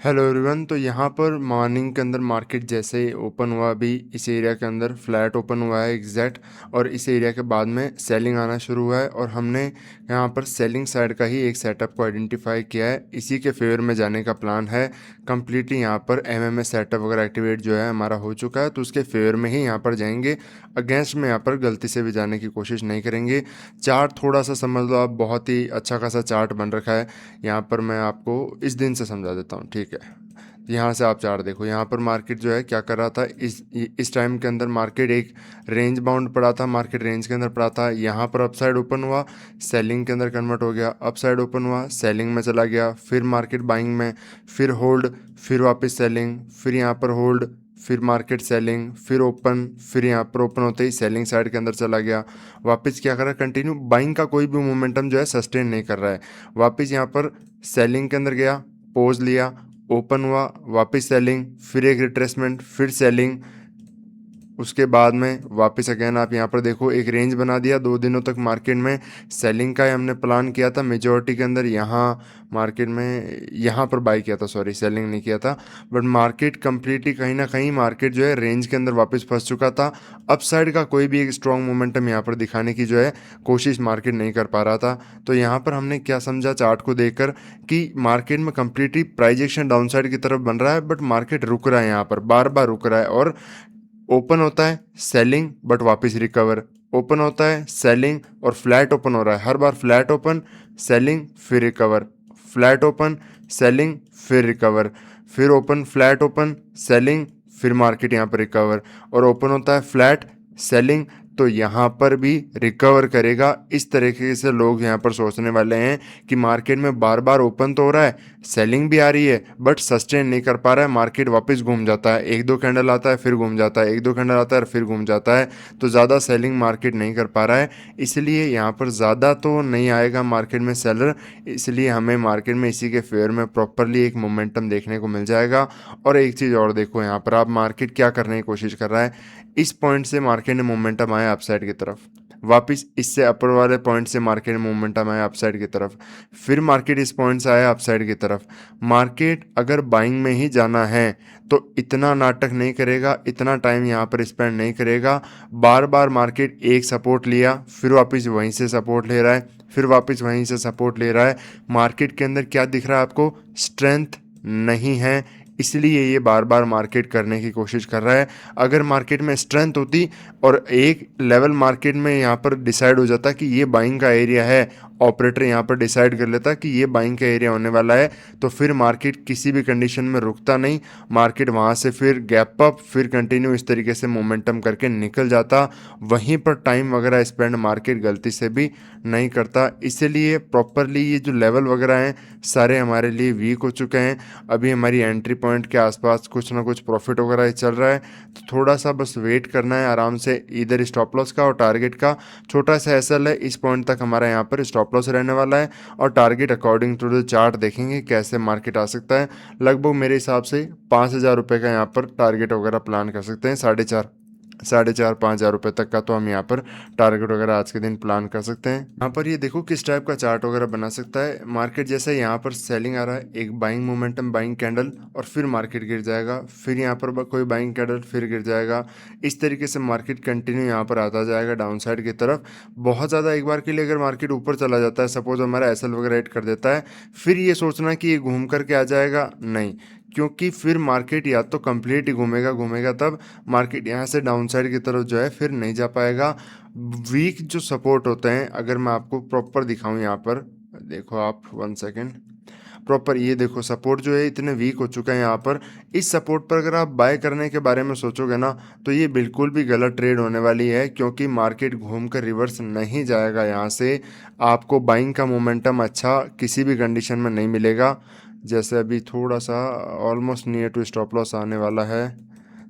Hello everyone. तो यहाँ पर मॉर्निंग के अंदर मार्केट जैसे ही ओपन हुआ, अभी इस एरिया के अंदर फ्लैट ओपन हुआ है एग्जैक्ट, और इस एरिया के बाद में सेलिंग आना शुरू हुआ है और हमने यहाँ पर सेलिंग साइड का ही एक सेटअप को आइडेंटिफाई किया है। इसी के फेवर में जाने का प्लान है। कम्प्लीटली यहाँ पर एमएमएस सेटअप वगैरह एक्टिवेट जो है हमारा हो चुका है, तो उसके फेवर में ही यहाँ पर जाएंगे। अगेंस्ट में यहाँ पर गलती से भी जाने की कोशिश नहीं करेंगे। चार्ट थोड़ा सा समझ लो आप, बहुत ही अच्छा खासा चार्ट बन रखा है। यहाँ पर मैं आपको इस दिन से समझा देता हूँ, ठीक है। यहाँ से आप चार्ट देखो, यहाँ पर मार्केट जो है क्या कर रहा था, इस टाइम के अंदर मार्केट एक रेंज बाउंड पड़ा था, मार्केट रेंज के अंदर पड़ा था। यहाँ पर अपसाइड ओपन हुआ, सेलिंग के अंदर कन्वर्ट हो गया, अपसाइड ओपन हुआ, सेलिंग में चला गया, फिर मार्केट बाइंग में, फिर होल्ड, फिर वापस सेलिंग, फिर यहाँ पर होल्ड, फिर मार्केट सेलिंग, फिर ओपन, फिर यहाँ पर ओपन होते ही सेलिंग साइड के अंदर चला गया। वापस क्या कर रहा है, कंटिन्यू बाइंग का कोई भी मोमेंटम जो है सस्टेन नहीं कर रहा है। वापस यहाँ पर सेलिंग के अंदर गया, पोज लिया, ओपन हुआ, वापस सेलिंग, फिर एक रिट्रेसमेंट, फिर सेलिंग, उसके बाद में वापस अगेन आप यहाँ पर देखो एक रेंज बना दिया। 2 दिनों तक मार्केट में सेलिंग का ही हमने प्लान किया था मेजोरिटी के अंदर। यहाँ मार्केट में यहाँ पर बाई किया था, सॉरी सेलिंग नहीं किया था। बट मार्केट कंप्लीटली कहीं ना कहीं मार्केट जो है रेंज के अंदर वापस फंस चुका था। अप साइड का कोई भी एक स्ट्रॉन्ग मोमेंटम यहाँ पर दिखाने की जो है कोशिश मार्केट नहीं कर पा रहा था। तो यहाँ पर हमने क्या समझा चार्ट को देखकर कि मार्केट में completely price action down side की तरफ बन रहा है, बट मार्केट रुक रहा है, यहाँ पर बार बार रुक रहा है। और ओपन होता है सेलिंग बट वापस रिकवर, ओपन होता है सेलिंग और फ्लैट ओपन हो रहा है, हर बार फ्लैट ओपन सेलिंग फिर रिकवर, फ्लैट ओपन सेलिंग फिर रिकवर, फिर ओपन फ्लैट ओपन सेलिंग, फिर मार्केट यहाँ पर रिकवर, और ओपन होता है फ्लैट सेलिंग, तो यहाँ पर भी रिकवर करेगा। इस तरीके से लोग यहाँ पर सोचने वाले हैं कि मार्केट में बार बार ओपन तो हो रहा है, सेलिंग भी आ रही है, बट सस्टेन नहीं कर पा रहा है, मार्केट वापस घूम जाता है, एक दो कैंडल आता है फिर घूम जाता है, एक दो कैंडल आता है फिर घूम जाता है, तो ज़्यादा सेलिंग मार्केट नहीं कर पा रहा है। इसलिए यहाँ पर ज़्यादा तो नहीं आएगा मार्केट में सेलर, इसलिए हमें मार्केट में इसी के फेयर में प्रॉपरली एक मोमेंटम देखने को मिल जाएगा। और एक चीज़ और देखो, यहाँ पर आप मार्केट क्या करने की कोशिश कर रहा है, इस पॉइंट से मार्केट ने मोमेंटम आया अपसाइड की तरफ, वापस इससे अपर वाले पॉइंट से मार्केट मोमेंटम आया अपसाइड की तरफ, फिर मार्केट इस पॉइंट से आया अपसाइड की तरफ। मार्केट अगर बाइंग में ही जाना है तो इतना नाटक नहीं करेगा, इतना टाइम यहाँ पर स्पेंड नहीं करेगा। बार बार मार्केट एक सपोर्ट लिया, फिर वापस वहीं से सपोर्ट ले रहा है, फिर वापस वहीं से सपोर्ट ले रहा है। मार्केट के अंदर क्या दिख रहा है आपको, स्ट्रेंथ नहीं है, इसलिए ये बार बार मार्केट करने की कोशिश कर रहा है। अगर मार्केट में स्ट्रेंथ होती और एक लेवल मार्केट में यहाँ पर डिसाइड हो जाता कि ये बाइंग का एरिया है, ऑपरेटर यहाँ पर डिसाइड कर लेता कि ये बाइंग का एरिया होने वाला है, तो फिर मार्केट किसी भी कंडीशन में रुकता नहीं, मार्केट वहाँ से फिर गैप अप, फिर कंटिन्यू इस तरीके से मोमेंटम करके निकल जाता। वहीं पर टाइम वगैरह स्पेंड मार्केट गलती से भी नहीं करता। इसीलिए प्रॉपरली ये जो लेवल वगैरह हैं सारे हमारे लिए वीक हो चुके हैं। अभी हमारी एंट्री पॉइंट के आसपास कुछ ना कुछ प्रॉफिट वगैरह चल रहा है, तो थोड़ा सा बस वेट करना है आराम से। इधर स्टॉप लॉस का और टारगेट का छोटा सा एसएल है, इस पॉइंट तक हमारा यहाँ पर स्टॉप लॉस रहने वाला है, और target according to the chart देखेंगे कैसे मार्केट आ सकता है। लगभग मेरे हिसाब से 5,000 रुपये का यहाँ पर टारगेट वगैरह प्लान कर सकते हैं, 4,500 5,000 रुपये तक का, तो हम यहाँ पर टारगेट वगैरह आज के दिन प्लान कर सकते हैं। यहाँ पर ये देखो किस टाइप का चार्ट वगैरह बना सकता है मार्केट। जैसे यहाँ पर सेलिंग आ रहा है, एक बाइंग मोमेंटम, बाइंग कैंडल, और फिर मार्केट गिर जाएगा, फिर यहाँ पर कोई बाइंग कैंडल, फिर गिर जाएगा। इस तरीके से मार्केट कंटिन्यू यहाँ पर आता जाएगा डाउन साइड की तरफ। बहुत ज़्यादा एक बार के लिए अगर मार्केट ऊपर चला जाता है, सपोज हमारा एसएल वगैरह हिट कर देता है, फिर ये सोचना कि ये घूम करके आ जाएगा, नहीं, क्योंकि फिर मार्केट या तो कंप्लीट ही घूमेगा घूमेगा, तब मार्केट यहाँ से डाउन साइड की तरफ जो है फिर नहीं जा पाएगा। वीक जो सपोर्ट होते हैं, अगर मैं आपको प्रॉपर दिखाऊं, यहाँ पर देखो आप 1 सेकेंड, प्रॉपर ये देखो सपोर्ट जो है इतने वीक हो चुका है यहाँ पर। इस सपोर्ट पर अगर आप बाय करने के बारे में सोचोगे ना, तो ये बिल्कुल भी गलत ट्रेड होने वाली है, क्योंकि मार्केट घूम कर रिवर्स नहीं जाएगा यहाँ से। आपको बाइंग का मोमेंटम अच्छा किसी भी कंडीशन में नहीं मिलेगा। जैसे अभी थोड़ा सा almost near to stop loss आने वाला है,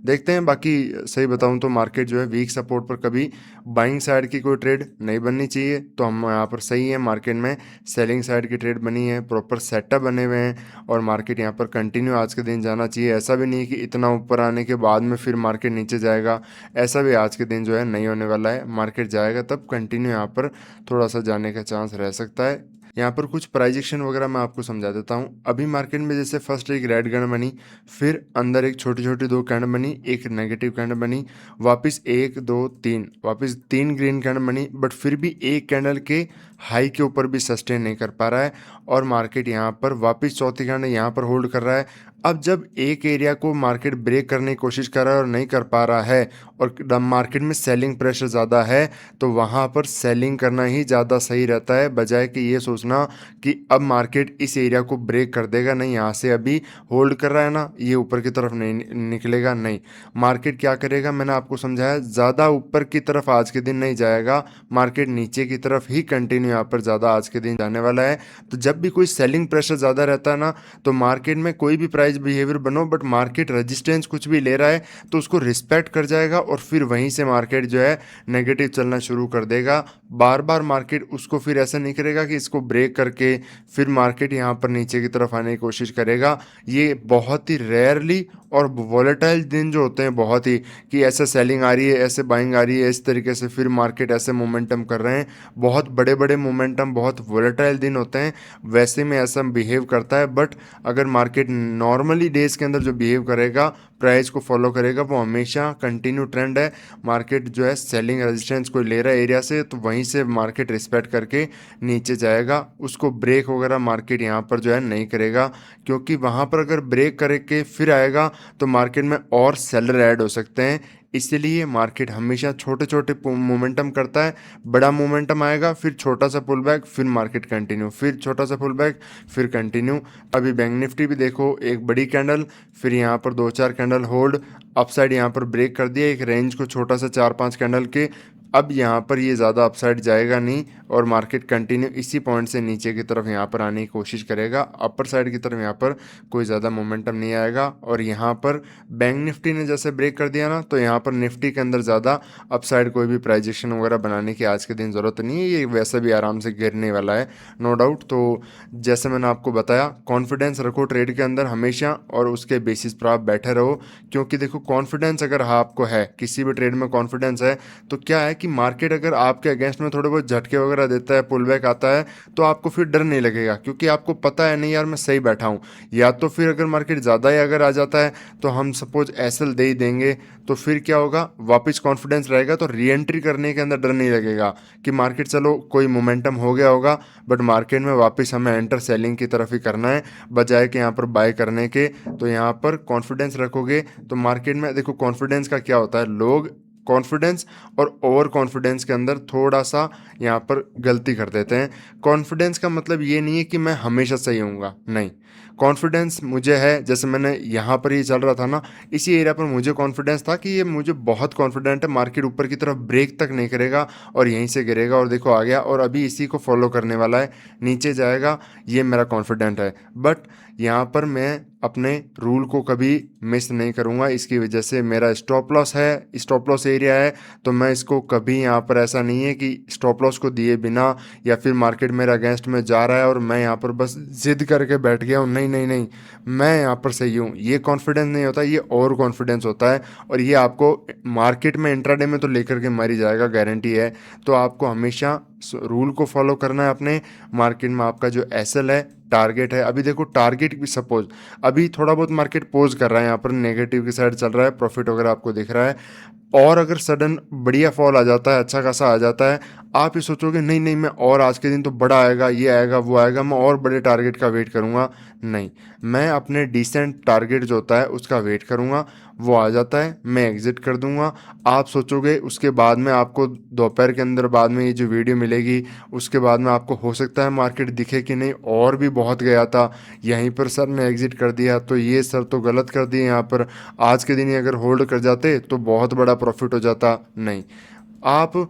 देखते हैं। बाकी सही बताऊं तो मार्केट जो है वीक सपोर्ट पर कभी बाइंग साइड की कोई ट्रेड नहीं बननी चाहिए, तो हम यहाँ पर सही है। मार्केट में सेलिंग साइड की ट्रेड बनी है, प्रॉपर सेटअप बने हुए हैं, और मार्केट यहाँ पर कंटिन्यू आज के दिन जाना चाहिए। ऐसा भी नहीं है कि इतना ऊपर आने के बाद में फिर मार्केट नीचे जाएगा, ऐसा भी आज के दिन जो है नहीं होने वाला है। मार्केट जाएगा तब कंटिन्यू यहाँ पर थोड़ा सा जाने का चांस रह सकता है। यहाँ पर कुछ प्राइस एक्शन वगैरह मैं आपको समझा देता हूँ। अभी मार्केट में जैसे फर्स्ट एक रेड कैंडल बनी, फिर अंदर एक छोटी-छोटी 2 कैंडल बनी, एक नेगेटिव कैंडल बनी, वापस 1, 2, 3, वापस 3 ग्रीन कैंडल बनी, बट फिर भी एक कैंडल के हाई के ऊपर भी सस्टेन नहीं कर पा रहा है और मार्केट यहाँ पर वापस चौथी कैंडल यहाँ पर होल्ड कर रहा है। अब जब एक एरिया को मार्केट ब्रेक करने की कोशिश कर रहा है और नहीं कर पा रहा है और मार्केट में सेलिंग प्रेशर ज़्यादा है, तो वहाँ पर सेलिंग करना ही ज़्यादा सही रहता है, बजाय कि ये सोचना कि अब मार्केट इस एरिया को ब्रेक कर देगा। नहीं, यहाँ से अभी होल्ड कर रहा है ना, ये ऊपर की तरफ नहीं निकलेगा। नहीं, मार्केट क्या करेगा, मैंने आपको समझाया, ज़्यादा ऊपर की तरफ आज के दिन नहीं जाएगा, मार्केट नीचे की तरफ ही कंटिन्यू यहाँ पर ज़्यादा आज के दिन जाने वाला है। तो जब भी कोई सेलिंग प्रेशर ज़्यादा रहता है ना, तो मार्केट में कोई भी प्राइस बिहेवियर बनो, बट मार्केट रेजिस्टेंस कुछ भी ले रहा है तो उसको रिस्पेक्ट कर जाएगा और फिर वहीं से मार्केट जो है नेगेटिव चलना शुरू कर देगा। बार बार मार्केट उसको फिर ऐसा नहीं करेगा कि इसको ब्रेक करके फिर मार्केट यहाँ पर नीचे की तरफ आने की कोशिश करेगा। ये बहुत ही रेयरली और वॉलेटाइल दिन जो होते हैं, बहुत ही कि ऐसा सेलिंग आ रही है, ऐसे बाइंग आ रही है, इस तरीके से फिर मार्केट ऐसे मोमेंटम कर रहे हैं, बहुत बड़े बड़े मोमेंटम, बहुत वॉलेटाइल दिन होते हैं, वैसे में ऐसा बिहेव करता है। बट अगर मार्केट नॉर्मली डेज के अंदर जो बिहेव करेगा, प्राइस को फॉलो करेगा, वो हमेशा कंटिन्यू ट्रेंड है। मार्केट जो है सेलिंग रेजिस्टेंस कोई ले रहा है एरिया से, तो वहीं से मार्केट रिस्पेक्ट करके नीचे जाएगा, उसको ब्रेक वगैरह मार्केट यहाँ पर जो है नहीं करेगा, क्योंकि वहाँ पर अगर ब्रेक करके फिर आएगा तो मार्केट में और सेलर ऐड हो सकते हैं। इसीलिए मार्केट हमेशा छोटे छोटे मोमेंटम करता है, बड़ा मोमेंटम आएगा, फिर छोटा सा पुल बैक, फिर मार्केट कंटिन्यू, फिर छोटा सा पुल बैक, फिर कंटिन्यू। अभी बैंक निफ्टी भी देखो, एक बड़ी कैंडल, फिर यहाँ पर 2-4 कैंडल होल्ड, अपसाइड यहाँ पर ब्रेक कर दिया एक रेंज को छोटा सा 4-5 कैंडल के। अब यहाँ पर ये ज़्यादा अपसाइड जाएगा नहीं और मार्केट कंटिन्यू इसी पॉइंट से नीचे की तरफ यहाँ पर आने की कोशिश करेगा। अपर साइड की तरफ यहाँ पर कोई ज़्यादा मोमेंटम नहीं आएगा। और यहाँ पर बैंक निफ्टी ने जैसे ब्रेक कर दिया ना, तो यहाँ पर निफ्टी के अंदर ज़्यादा अपसाइड कोई भी प्राइजेक्शन वगैरह बनाने की आज के दिन ज़रूरत नहीं है, ये वैसे भी आराम से गिरने वाला है, नो डाउट। तो जैसे मैंने आपको बताया, कॉन्फिडेंस रखो ट्रेड के अंदर हमेशा और उसके बेसिस पर आप बैठे रहो, क्योंकि देखो कॉन्फिडेंस अगर आपको है, किसी भी ट्रेड में कॉन्फिडेंस है, तो क्या है कि मार्केट अगर आपके अगेंस्ट में थोड़े बहुत झटके वगैरह देता है, पुल बैक आता है, तो आपको फिर डर नहीं लगेगा, क्योंकि आपको पता है नहीं यार मैं सही बैठा हूँ। या तो फिर अगर मार्केट ज़्यादा ही अगर आ जाता है, तो हम सपोज एसएल दे ही देंगे, तो फिर क्या होगा, वापस कॉन्फिडेंस रहेगा, तो री एंट्री करने के अंदर डर नहीं लगेगा कि मार्केट चलो कोई मोमेंटम हो गया होगा, बट मार्केट में वापस हमें एंटर सेलिंग की तरफ ही करना है, बजाय कि यहाँ पर बाय करने के। तो यहाँ पर कॉन्फिडेंस रखोगे तो मार्केट में देखो, कॉन्फिडेंस का क्या होता है, लोग कॉन्फिडेंस और ओवर कॉन्फिडेंस के अंदर थोड़ा सा यहाँ पर गलती कर देते हैं। कॉन्फिडेंस का मतलब ये नहीं है कि मैं हमेशा सही होऊंगा, नहीं। कॉन्फिडेंस मुझे है, जैसे मैंने यहाँ पर ही चल रहा था ना, इसी एरिया पर मुझे कॉन्फिडेंस था कि ये मुझे बहुत कॉन्फिडेंट है, मार्केट ऊपर की तरफ ब्रेक तक नहीं करेगा और यहीं से गिरेगा, और देखो आ गया, और अभी इसी को फॉलो करने वाला है, नीचे जाएगा, ये मेरा कॉन्फिडेंट है। बट यहाँ पर मैं अपने रूल को कभी मिस नहीं करूँगा, इसकी वजह से मेरा स्टॉप लॉस है, स्टॉप लॉस एरिया है, तो मैं इसको कभी, यहाँ पर ऐसा नहीं है कि स्टॉप लॉस को दिए बिना या फिर मार्केट मेरे अगेंस्ट में जा रहा है और मैं यहाँ पर बस जिद करके बैठ गया हूँ, नहीं नहीं नहीं, मैं यहाँ पर सही हूँ, ये कॉन्फिडेंस नहीं होता, ये ओवर कॉन्फिडेंस होता है। और ये आपको मार्केट में इंट्राडे में तो लेकर के मर ही जाएगा, गारंटी है। तो आपको हमेशा रूल को फॉलो करना है अपने। मार्केट में आपका जो एसएल है, टारगेट है, अभी देखो टारगेट भी सपोज अभी थोड़ा बहुत मार्केट पोज कर रहा है, यहाँ पर नेगेटिव की साइड चल रहा है, प्रॉफिट वगैरह आपको दिख रहा है, और अगर सडन बढ़िया फॉल आ जाता है, अच्छा खासा आ जाता है, आप ये सोचोगे नहीं नहीं मैं और आज के दिन तो बड़ा आएगा, ये आएगा वो आएगा, मैं और बड़े टारगेट का वेट करूँगा। नहीं, मैं अपने डिसेंट टारगेट जो होता है उसका वेट करूँगा, वो आ जाता है मैं एग्जिट कर दूंगा। आप सोचोगे उसके बाद में आपको दोपहर के अंदर बाद में ये जो वीडियो मिलेगी, उसके बाद में आपको हो सकता है मार्केट दिखे कि नहीं और भी बहुत गया था, यहीं पर सर ने एग्जिट कर दिया, तो ये सर तो गलत कर दिए, यहाँ पर आज के दिन ही अगर होल्ड कर जाते तो बहुत बड़ा प्रॉफिट हो जाता। नहीं, आप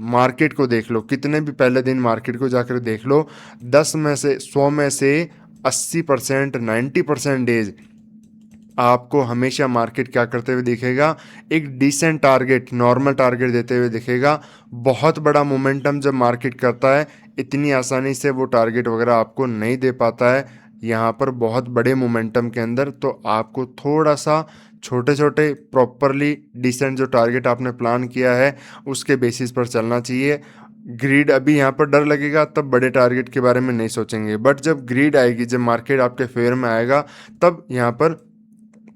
मार्केट को देख लो, कितने भी पहले दिन मार्केट को जाकर देख लो, 10 में से 100 में से 80%, 90% डेज आपको हमेशा मार्केट क्या करते हुए दिखेगा, एक डिसेंट टारगेट, नॉर्मल टारगेट देते हुए दिखेगा। बहुत बड़ा मोमेंटम जब मार्केट करता है, इतनी आसानी से वो टारगेट वगैरह आपको नहीं दे पाता है यहाँ पर बहुत बड़े मोमेंटम के अंदर। तो आपको थोड़ा सा छोटे छोटे प्रॉपरली डिसेंट जो टारगेट आपने प्लान किया है उसके बेसिस पर चलना चाहिए। ग्रीड अभी यहाँ पर डर लगेगा तब बड़े टारगेट के बारे में नहीं सोचेंगे, बट जब ग्रीड आएगी, जब मार्केट आपके फेवर में आएगा, तब यहाँ पर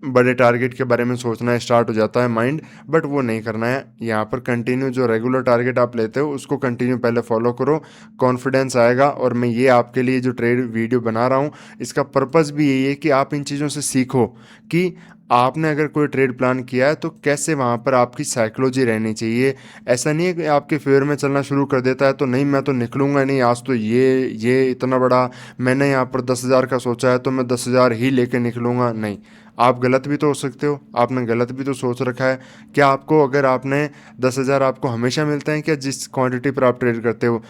बड़े टारगेट के बारे में सोचना स्टार्ट हो जाता है माइंड। बट वो नहीं करना है, यहाँ पर कंटिन्यू जो रेगुलर टारगेट आप लेते हो उसको कंटिन्यू पहले फॉलो करो, कॉन्फिडेंस आएगा। और मैं ये आपके लिए जो ट्रेड वीडियो बना रहा हूँ, इसका पर्पस भी यही है कि आप इन चीज़ों से सीखो कि आपने अगर कोई ट्रेड प्लान किया है तो कैसे वहाँ पर आपकी साइकोलॉजी रहनी चाहिए। ऐसा नहीं है कि आपके फेवर में चलना शुरू कर देता है तो नहीं मैं तो निकलूंगा नहीं, आज तो ये इतना बड़ा मैंने यहाँ पर 10,000 का सोचा है तो मैं 10,000 ही लेके निकलूंगा, नहीं। आप गलत भी तो हो सकते हो, आपने गलत भी तो सोच रखा है। क्या आपको, अगर आपने 10,000 आपको हमेशा मिलते हैं क्या जिस क्वांटिटी पर आप ट्रेड करते हो?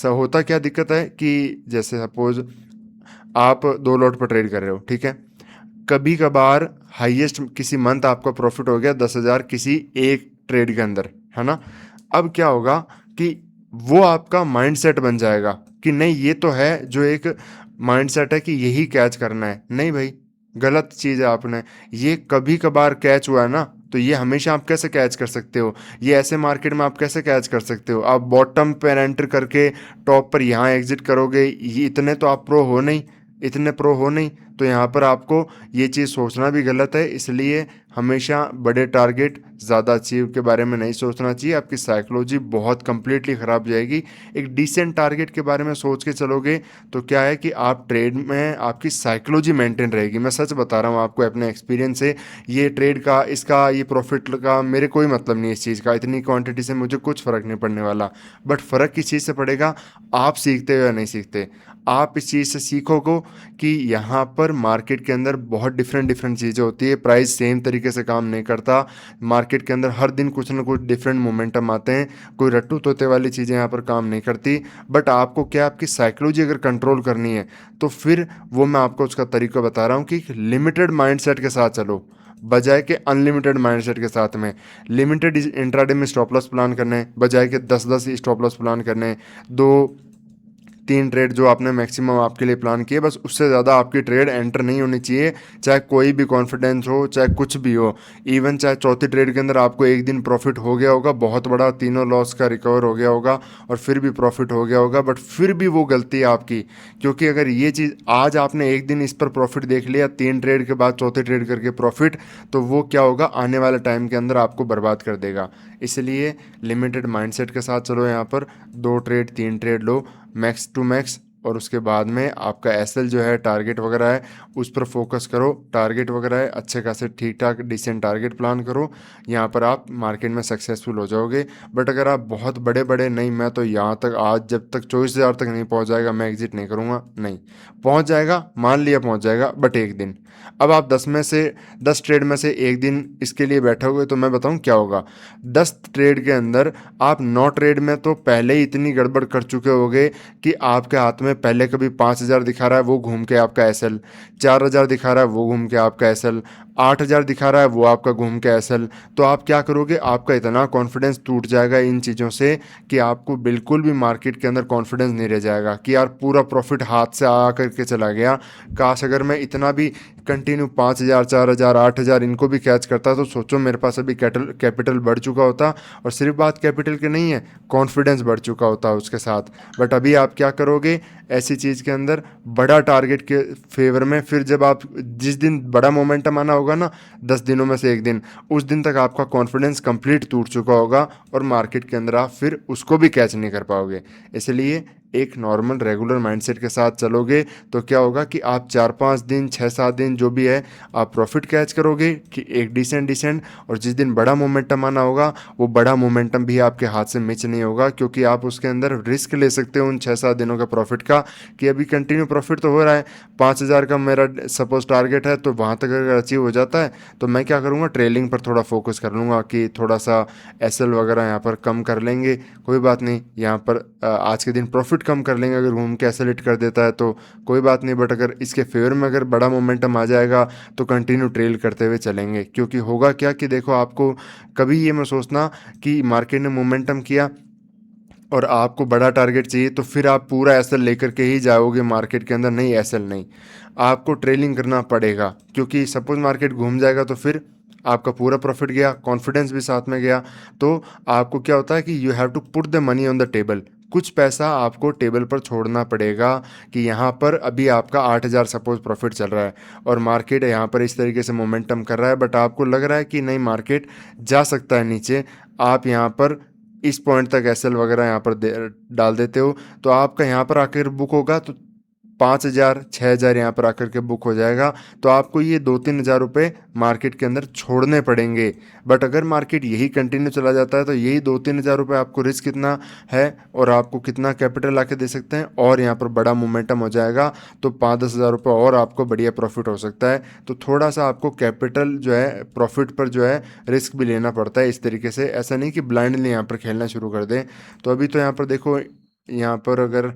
होता क्या दिक्कत है कि जैसे सपोज आप 2 लॉट पर ट्रेड कर रहे हो, ठीक है, कभी कभार हाईएस्ट किसी मंथ आपका प्रॉफिट हो गया 10,000 किसी एक ट्रेड के अंदर, है ना। अब क्या होगा कि वो आपका माइंडसेट बन जाएगा कि नहीं ये तो है, जो एक माइंडसेट है कि यही कैच करना है। नहीं भाई, गलत चीज़ है। आपने ये कभी कभार कैच हुआ है ना, तो ये हमेशा आप कैसे कैच कर सकते हो? ये ऐसे मार्केट में आप कैसे कैच कर सकते हो? आप बॉटम पर एंटर करके टॉप पर यहाँ एग्जिट करोगे, ये इतने तो आप प्रो हो नहीं, इतने प्रो हो नहीं। तो यहाँ पर आपको ये चीज़ सोचना भी गलत है। इसलिए हमेशा बड़े टारगेट, ज़्यादा अचीव के बारे में नहीं सोचना चाहिए, आपकी साइकोलॉजी बहुत कंप्लीटली ख़राब जाएगी। एक डिसेंट टारगेट के बारे में सोच के चलोगे तो क्या है कि आप ट्रेड में आपकी साइकोलॉजी मेंटेन रहेगी। मैं सच बता रहा हूँ आपको अपने एक्सपीरियंस से। ये ट्रेड का, इसका, ये प्रॉफिट का मेरे कोई मतलब नहीं है इस चीज़ का, इतनी क्वांटिटी से मुझे कुछ फ़र्क नहीं पड़ने वाला। बट फ़र्क किस चीज़ से पड़ेगा? आप सीखते हो या नहीं सीखते। आप इस चीज़ से सीखोगे कि यहाँ पर मार्केट के अंदर बहुत डिफरेंट डिफरेंट चीज़ें होती है, प्राइस सेम तरीके से काम नहीं करता। मार्केट के अंदर हर दिन कुछ ना कुछ डिफरेंट मोमेंटम आते हैं, कोई रट्टू तोते वाली चीज़ें यहाँ पर काम नहीं करती। बट आपको क्या, आपकी साइकोलॉजी अगर कंट्रोल करनी है तो फिर वो मैं आपको उसका तरीका बता रहा हूँ कि लिमिटेड माइंडसेट के साथ चलो, बजाय के अनलिमिटेड माइंडसेट के साथ में। लिमिटेड इंट्राडे में स्टॉप लॉस प्लान करने बजाय के 10-10 स्टॉप लॉस प्लान करने। 2-3 ट्रेड जो आपने मैक्सिमम आपके लिए प्लान किए, बस उससे ज़्यादा आपकी ट्रेड एंटर नहीं होनी चाहिए, चाहे कोई भी कॉन्फिडेंस हो, चाहे कुछ भी हो। इवन चाहे चौथी ट्रेड के अंदर आपको एक दिन प्रॉफिट हो गया होगा बहुत बड़ा, तीनों लॉस का रिकवर हो गया होगा और फिर भी प्रॉफिट हो गया होगा, बट फिर भी वो गलती है आपकी। क्योंकि अगर ये चीज़ आज आपने एक दिन इस पर प्रॉफिट देख लिया, 3 ट्रेड के बाद चौथे ट्रेड करके प्रॉफिट, तो वो क्या होगा, आने वाले टाइम के अंदर आपको बर्बाद कर देगा। इसलिए लिमिटेड माइंडसेट के साथ चलो, यहाँ पर 2 ट्रेड 3 ट्रेड लो मैक्स टू मैक्स, और उसके बाद में आपका एसएल जो है, टारगेट वगैरह है, उस पर फोकस करो। टारगेट वगैरह है, अच्छे खासे ठीक ठाक डिसेंट टारगेट प्लान करो, यहाँ पर आप मार्केट में सक्सेसफुल हो जाओगे। बट अगर आप बहुत बड़े बड़े, नहीं मैं तो यहाँ तक, आज जब तक 24,000 तक नहीं पहुँच जाएगा मैं एग्जिट नहीं करूँगा, नहीं। पहुँच जाएगा, मान लिया पहुँच जाएगा, बट एक दिन। अब आप 10 ट्रेड में से एक दिन इसके लिए बैठोगे तो मैं बताऊं क्या होगा। 10 ट्रेड के अंदर आप 9 ट्रेड में तो पहले ही इतनी गड़बड़ कर चुके होगे कि आपके हाथ में पहले कभी 5,000 दिखा रहा है, वो घूम के आपका एसएल, 4,000 दिखा रहा है, वो घूम के आपका एसएल, 8,000 दिखा रहा है, वो आपका घूम के एसएल। तो आप क्या करोगे, आपका इतना कॉन्फिडेंस टूट जाएगा इन चीज़ों से कि आपको बिल्कुल भी मार्केट के अंदर कॉन्फिडेंस नहीं रह जाएगा कि यार पूरा प्रॉफिट हाथ से आ करके चला गया। काश अगर मैं इतना भी कंटिन्यू 5,000 4,000 8,000 इनको भी कैच करता तो सोचो मेरे पास अभी कैपिटल बढ़ चुका होता। और सिर्फ बात कैपिटल की नहीं है, कॉन्फिडेंस बढ़ चुका होता उसके साथ। बट अभी आप क्या करोगे ऐसी चीज़ के अंदर, बड़ा टारगेट के फेवर में, फिर जब आप जिस दिन बड़ा मोमेंटम आना होगा ना, 10 दिनों में से एक दिन, उस दिन तक आपका कॉन्फिडेंस कंप्लीट टूट चुका होगा और मार्केट के अंदर आप फिर उसको भी कैच नहीं कर पाओगे। इसलिए एक नॉर्मल रेगुलर माइंडसेट के साथ चलोगे तो क्या होगा कि आप 4-5 दिन 6-7 दिन जो भी है आप प्रॉफिट कैच करोगे कि एक डिसेंट। और जिस दिन बड़ा मोमेंटम आना होगा वो बड़ा मोमेंटम भी आपके हाथ से मिस नहीं होगा, क्योंकि आप उसके अंदर रिस्क ले सकते हो उन 6-7 दिनों का प्रॉफिट का, कि अभी कंटिन्यू प्रॉफिट तो हो रहा है। 5,000 का मेरा सपोज टारगेट है, तो वहाँ तक अगर अचीव हो जाता है तो मैं क्या करूँगा, ट्रेलिंग पर थोड़ा फोकस कर लूँगा कि थोड़ा सा एसएल वगैरह यहाँ पर कम कर लेंगे, कोई बात नहीं। यहाँ पर आज के दिन प्रॉफिट कम कर लेंगे, अगर घूम के ऐसे हिट कर देता है तो कोई बात नहीं। बट अगर इसके फेवर में अगर बड़ा मोमेंटम आ जाएगा तो कंटिन्यू ट्रेल करते हुए चलेंगे। क्योंकि होगा क्या कि देखो, आपको कभी ये मत सोचना कि मार्केट ने मोमेंटम किया और आपको बड़ा टारगेट चाहिए तो फिर आप पूरा एसएल लेकर के ही जाओगे मार्केट के अंदर, नहीं एसएल नहीं, आपको ट्रेलिंग करना पड़ेगा। क्योंकि सपोज मार्केट घूम जाएगा तो फिर आपका पूरा प्रॉफिट गया, कॉन्फिडेंस भी साथ में गया। तो आपको क्या होता है कि you have to put the money on the table, कुछ पैसा आपको टेबल पर छोड़ना पड़ेगा कि यहाँ पर अभी आपका 8,000 सपोज प्रॉफिट चल रहा है और मार्केट यहाँ पर इस तरीके से मोमेंटम कर रहा है, बट आपको लग रहा है कि नहीं मार्केट जा सकता है नीचे। आप यहाँ पर इस पॉइंट तक एसएल वगैरह यहाँ पर डाल देते हो, तो आपका यहाँ पर आकर बुक होगा तो 5,000 6,000 यहाँ पर आकर के बुक हो जाएगा। तो आपको ये 2-3 हज़ार रुपये मार्केट के अंदर छोड़ने पड़ेंगे। बट अगर मार्केट यही कंटिन्यू चला जाता है तो यही 2-3 हज़ार रुपये आपको रिस्क कितना है और आपको कितना कैपिटल आके दे सकते हैं, और यहाँ पर बड़ा मोमेंटम हो जाएगा तो 5-10 हज़ार रुपये और आपको बढ़िया प्रॉफिट हो सकता है। तो थोड़ा सा आपको कैपिटल जो है प्रॉफिट पर जो है रिस्क भी लेना पड़ता है इस तरीके से, ऐसा नहीं कि ब्लाइंडली यहाँ पर खेलना शुरू कर दें। तो अभी तो यहाँ पर देखो, यहाँ पर अगर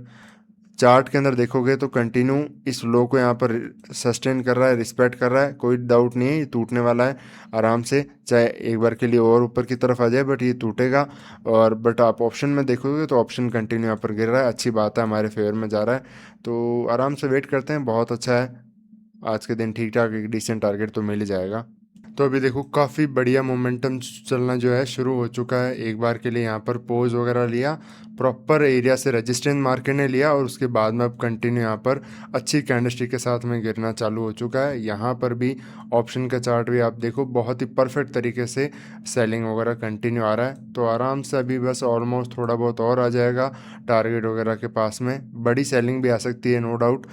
चार्ट के अंदर देखोगे तो कंटिन्यू इस लो को यहाँ पर सस्टेन कर रहा है, रिस्पेक्ट कर रहा है, कोई डाउट नहीं है ये टूटने वाला है आराम से, चाहे एक बार के लिए और ऊपर की तरफ आ जाए बट ये टूटेगा। और बट आप ऑप्शन में देखोगे तो ऑप्शन कंटिन्यू यहाँ पर गिर रहा है, अच्छी बात है, हमारे फेवर में जा रहा है। तो आराम से वेट करते हैं, बहुत अच्छा है। आज के दिन ठीक ठाक एक डिसेंट टारगेट तो मिल ही जाएगा। तो अभी देखो काफ़ी बढ़िया मोमेंटम चलना जो है शुरू हो चुका है। एक बार के लिए यहाँ पर पोज वगैरह लिया, प्रॉपर एरिया से रेजिस्टेंस मार्केट ने लिया और उसके बाद में अब कंटिन्यू यहाँ पर अच्छी कैंडलस्टिक के साथ में गिरना चालू हो चुका है। यहाँ पर भी ऑप्शन का चार्ट भी आप देखो बहुत ही परफेक्ट तरीके से सेलिंग वगैरह कंटिन्यू आ रहा है। तो आराम से अभी बस ऑलमोस्ट थोड़ा बहुत और आ जाएगा टारगेट वगैरह के पास में, बड़ी सेलिंग भी आ सकती है नो डाउट।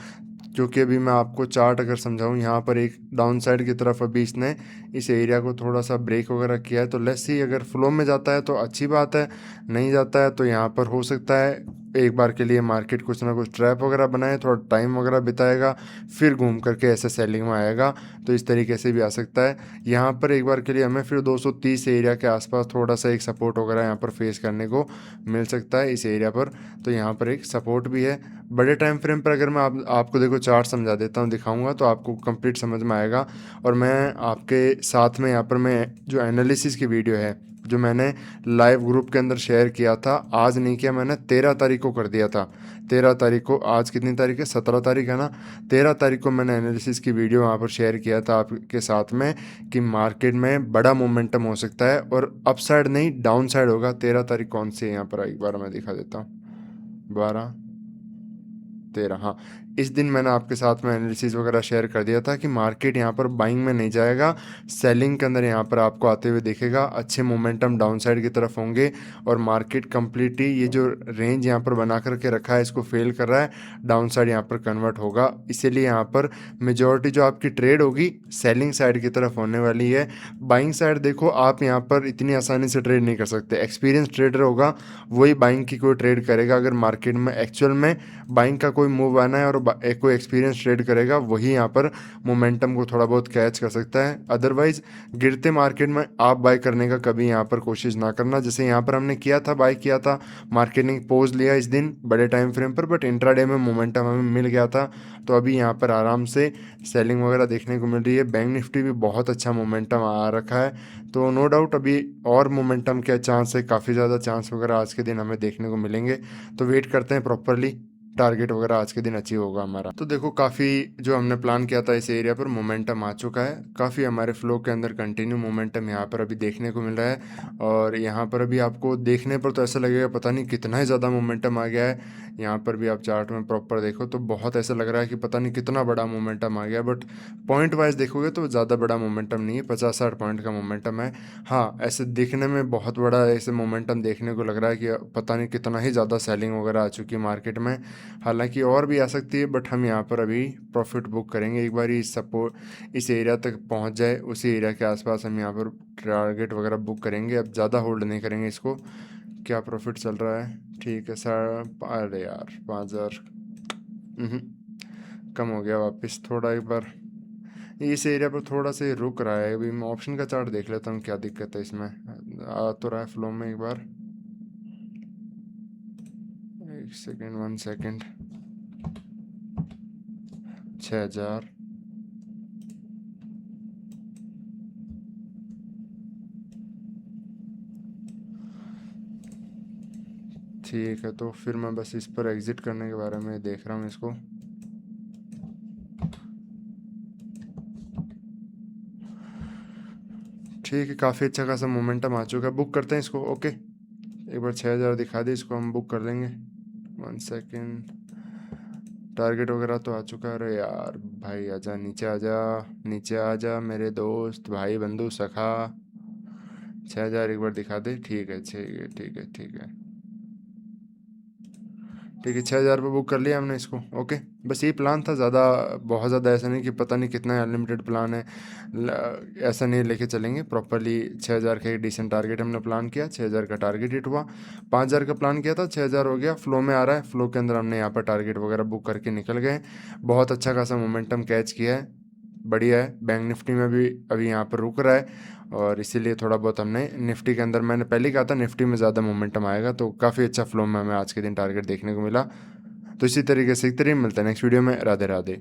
जो कि अभी मैं आपको चार्ट अगर समझाऊं, यहाँ पर एक डाउन साइड की तरफ अभी इसने इस एरिया को थोड़ा सा ब्रेक वगैरह किया है, तो लेट्स सी अगर फ्लो में जाता है तो अच्छी बात है, नहीं जाता है तो यहाँ पर हो सकता है एक बार के लिए मार्केट कुछ ना कुछ ट्रैप वगैरह बनाए, थोड़ा टाइम वगैरह बिताएगा, फिर घूम करके ऐसे सेलिंग में आएगा। तो इस तरीके से भी आ सकता है। यहाँ पर एक बार के लिए हमें फिर 230 एरिया के आसपास थोड़ा सा एक सपोर्ट वगैरह यहाँ पर फेस करने को मिल सकता है इस एरिया पर। तो यहाँ पर एक सपोर्ट भी है। बड़े टाइम फ्रेम पर अगर मैं आपको देखो चार्ट समझा देता हूँ, दिखाऊंगा तो आपको कंप्लीट समझ में आएगा। और मैं आपके साथ में यहाँ पर मैं जो एनालिसिस की वीडियो है जो मैंने लाइव ग्रुप के अंदर शेयर किया था, आज नहीं किया मैंने, 13 तारीख को कर दिया था। 13 तारीख को, आज कितनी तारीख है, 17 तारीख है ना, 13 तारीख को मैंने एनालिसिस की वीडियो वहाँ पर शेयर किया था आपके साथ में कि मार्केट में बड़ा मोमेंटम हो सकता है और अपसाइड नहीं डाउन साइड होगा। 13 तारीख कौन सी है यहाँ पर, एक बार मैं दिखा देता हूँ, 12 13, हाँ, इस दिन मैंने आपके साथ में एनालिसिस वगैरह शेयर कर दिया था कि मार्केट यहाँ पर बाइंग में नहीं जाएगा, सेलिंग के अंदर यहाँ पर आपको आते हुए दिखेगा, अच्छे मोमेंटम डाउन साइड की तरफ होंगे और मार्केट कंप्लीटली ये जो रेंज यहाँ पर बना करके रखा है इसको फेल कर रहा है, डाउन साइड यहाँ पर कन्वर्ट होगा। इसीलिए यहाँ पर मेजॉरिटी जो आपकी ट्रेड होगी सेलिंग साइड की तरफ होने वाली है। बाइंग साइड देखो आप यहाँ पर इतनी आसानी से ट्रेड नहीं कर सकते, एक्सपीरियंस ट्रेडर होगा वही बाइंग की कोई ट्रेड करेगा। अगर मार्केट में एक्चुअल में बाइंग का कोई मूव आना है और कोई एक्सपीरियंस ट्रेड करेगा वही यहाँ पर मोमेंटम को थोड़ा बहुत कैच कर सकता है। अदरवाइज गिरते मार्केट में आप बाय करने का कभी यहाँ पर कोशिश ना करना, जैसे यहाँ पर हमने किया था, बाय किया था, मार्केट ने पोज लिया इस दिन बड़े टाइम फ्रेम पर, बट इंट्राडे में मोमेंटम हमें मिल गया था। तो अभी यहाँ पर आराम से सेलिंग वगैरह देखने को मिल रही है। बैंक निफ्टी भी बहुत अच्छा मोमेंटम आ रखा है, तो नो डाउट अभी और मोमेंटम के चांस है, काफ़ी ज़्यादा चांस वगैरह आज के दिन हमें देखने को मिलेंगे। तो वेट करते हैं प्रॉपरली, टारगेट वगैरह आज के दिन अचीव होगा हमारा। तो देखो काफ़ी जो हमने प्लान किया था इस एरिया पर मोमेंटम आ चुका है, काफ़ी हमारे फ्लो के अंदर कंटिन्यू मोमेंटम यहाँ पर अभी देखने को मिल रहा है। और यहाँ पर अभी आपको देखने पर तो ऐसा लगेगा पता नहीं कितना ही ज़्यादा मोमेंटम आ गया है। यहाँ पर भी आप चार्ट में प्रॉपर देखो तो बहुत ऐसा लग रहा है कि पता नहीं कितना बड़ा मोमेंटम आ गया, बट पॉइंट वाइज देखोगे तो ज़्यादा बड़ा मोमेंटम नहीं है, 50-60 पॉइंट का मोमेंटम है। हाँ, ऐसे दिखने में बहुत बड़ा ऐसे मोमेंटम देखने को लग रहा है कि पता नहीं कितना ही ज़्यादा सेलिंग वगैरह आ चुकी है मार्केट में। हालांकि और भी आ सकती है, बट हम यहाँ पर अभी प्रॉफिट बुक करेंगे, एक बार इस सपोर्ट इस एरिया तक पहुँच जाए, उसी एरिया के आसपास हम यहाँ पर टारगेट वगैरह बुक करेंगे। अब ज़्यादा होल्ड नहीं करेंगे इसको। क्या प्रॉफिट चल रहा है, ठीक है सर, अरे यार 5,000 कम हो गया वापस थोड़ा। एक बार इस एरिया पर थोड़ा सा ये रुक रहा है, अभी मैं ऑप्शन का चार्ट देख लेता हूँ क्या दिक्कत है इसमें, आ तो रहा है फ्लो में। एक बार 1 सेकेंड 1 सेकेंड, 6,000, ठीक है। तो फिर मैं बस इस पर एग्ज़िट करने के बारे में देख रहा हूँ इसको। ठीक है, काफ़ी अच्छा खासा मोमेंटम आ चुका है, बुक करते हैं इसको। ओके, एक बार 6000 दिखा दे, इसको हम बुक कर लेंगे। 1 सेकेंड, टारगेट वगैरह तो आ चुका है। अरे यार भाई, आजा नीचे, आजा नीचे, आजा मेरे दोस्त, भाई, बंधु, सखा। 6000 एक बार दिखा दे। ठीक है, ठीक है, ठीक है, ठीक है, ठीक है, 6000 पे बुक कर लिया हमने इसको। ओके, बस यही प्लान था, ज़्यादा बहुत ज़्यादा ऐसा नहीं कि पता नहीं कितना अनलिमिटेड प्लान है। ऐसा नहीं लेके चलेंगे प्रॉपरली। 6000 का एक डिसेंट टारगेट हमने प्लान किया, 6000 का टारगेट हिट हुआ। 5000 का प्लान किया था, 6000 हो गया, फ्लो में आ रहा है, फ्लो के अंदर हमने यहाँ पर टारगेट वगैरह बुक करके निकल गए। बहुत अच्छा खासा मोमेंटम कैच किया है, बढ़िया है। बैंक निफ्टी में भी अभी यहाँ पर रुक रहा है, और इसीलिए थोड़ा बहुत हमने निफ्टी के अंदर, मैंने पहले कहा था निफ्टी में ज़्यादा मोमेंटम आएगा, तो काफ़ी अच्छा फ्लो में हमें आज के दिन टारगेट देखने को मिला। तो इसी तरीके से एक तरीके मिलता है नेक्स्ट वीडियो में। राधे राधे।